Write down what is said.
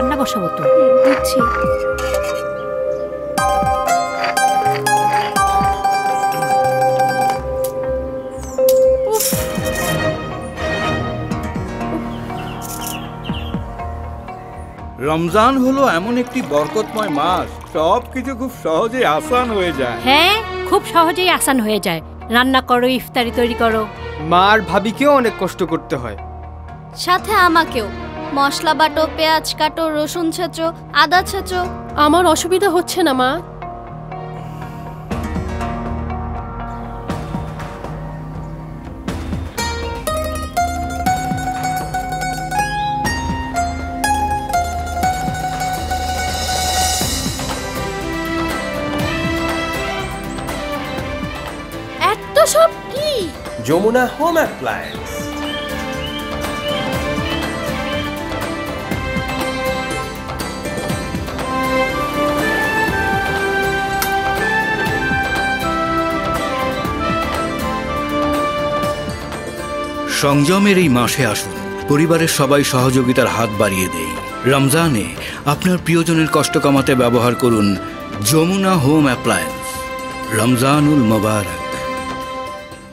রান্না বসাবো তো। বুঝছি। রমজান হলো এমন একটি বরকতময় মাস, সবকিছু খুব সহজেই আসান হয়ে যায়। হ্যাঁ, খুব সহজেই আসান হয়ে যায়। রান্না করো, ইফতারি তৈরি করো। মা আর ভাবিকেও অনেক কষ্ট করতে হয়, সাথে আমাকেও। মশলা বাটো, পেঁয়াজ কাটো, রসুন ছেঁচো, আদা ছেঁচো। আমার অসুবিধা হচ্ছে না মা। এত সব কি? Jamuna home appliance. সংযমের এই মাসে আসুন, পরিবারের সবাই সহযোগিতার হাত বাড়িয়ে দেই। রমজানে আপনার প্রিয়জনের কষ্ট কমাতে ব্যবহার করুন যমুনা হোম অ্যাপ্লায়েন্স। রমজানুল মোবারক।